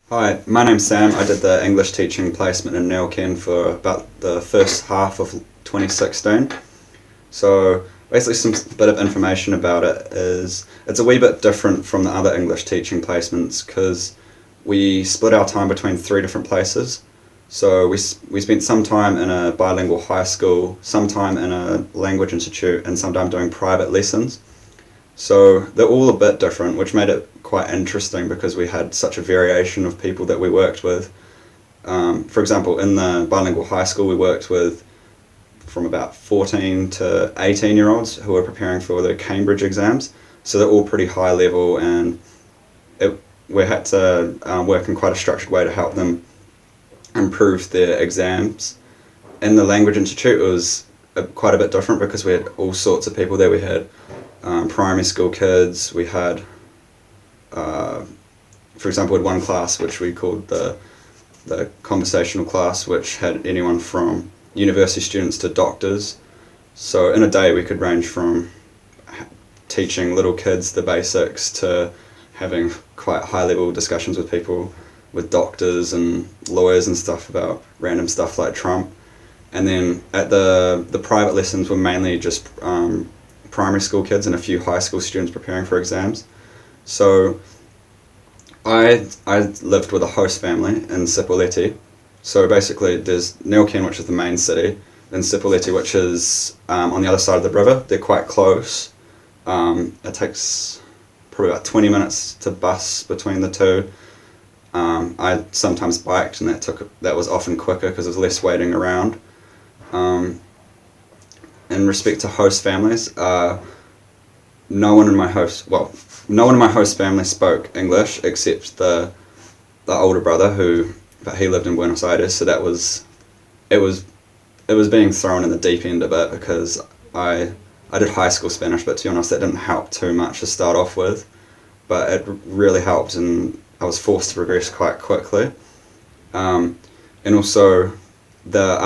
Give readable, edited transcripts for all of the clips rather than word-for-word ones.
Hi, my name's Sam. I did the English teaching placement in Neuquen for about the first half of 2016. So basically some bit of information about it is it's a wee bit different from the other English teaching placements because we split our time between three different places. So we spent some time in a bilingual high school, some time in a language institute, and some time doing private lessons. So they're all a bit different, which made it quite interesting because we had such a variation of people that we worked with. For example, in the bilingual high school, we worked with from about 14 to 18-year-olds who were preparing for the Cambridge exams. So they're all pretty high level, and we had to work in quite a structured way to help them improve their exams. In the language institute, it was quite a bit different because we had all sorts of people there. We had primary school kids. We had, for example, we had one class which we called the conversational class, which had anyone from university students to doctors. So in a day we could range from teaching little kids the basics to having quite high level discussions with people, with doctors and lawyers and stuff about random stuff like Trump. And then at the private lessons were mainly just primary school kids and a few high school students preparing for exams. So I lived with a host family in Sipoleti. So basically there's Neuquen, which is the main city, then Sipoleti, which is on the other side of the river. They're quite close. It takes probably about 20 minutes to bus between the two. I sometimes biked, and that was often quicker because there's less waiting around. In respect to host families, no one in my host family spoke English except the older brother but he lived in Buenos Aires, so it was being thrown in the deep end a bit because I did high school Spanish, but to be honest that didn't help too much to start off with, but it really helped and I was forced to progress quite quickly. And also the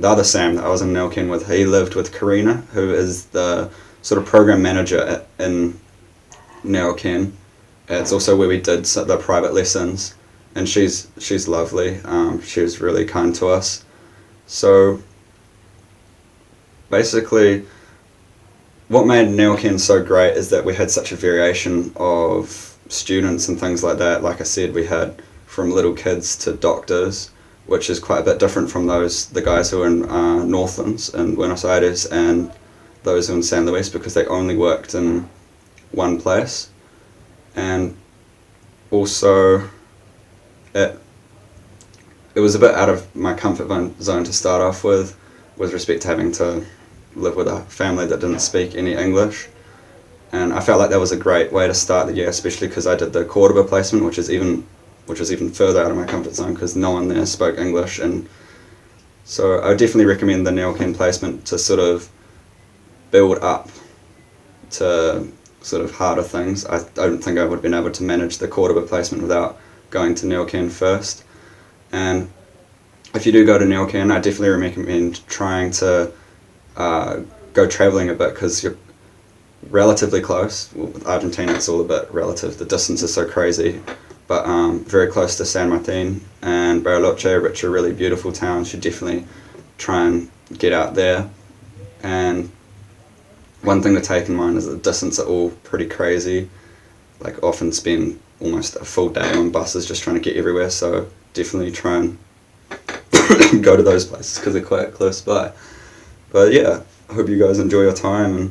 other Sam that I was in Neuquen with, he lived with Karina, who is the sort of program manager in Neuquen. It's also where we did the private lessons, and she's lovely. She was really kind to us. So basically, what made Neuquen so great is that we had such a variation of students and things like that. Like I said, we had from little kids to doctors, which is quite a bit different from the guys who are in Northlands and Buenos Aires and those who are in San Luis, because they only worked in one place. And also it was a bit out of my comfort zone to start off with respect to having to live with a family that didn't speak any English. And I felt like that was a great way to start the year, especially because I did the Cordoba placement, which was even further out of my comfort zone because no one there spoke English. And so I would definitely recommend the Neuquen placement to sort of build up to sort of harder things. I don't think I would have been able to manage the Cordoba placement without going to Neuquen first. And if you do go to Neuquen, I definitely recommend trying to go travelling a bit because you're relatively close. Well, with Argentina it's all a bit relative, the distance is so crazy, but very close to San Martin and Bariloche, which are really beautiful towns. You should definitely try and get out there. And one thing to take in mind is that the distance are all pretty crazy. Like often spend almost a full day on buses just trying to get everywhere, so definitely try and go to those places because they're quite close by. But yeah, I hope you guys enjoy your time and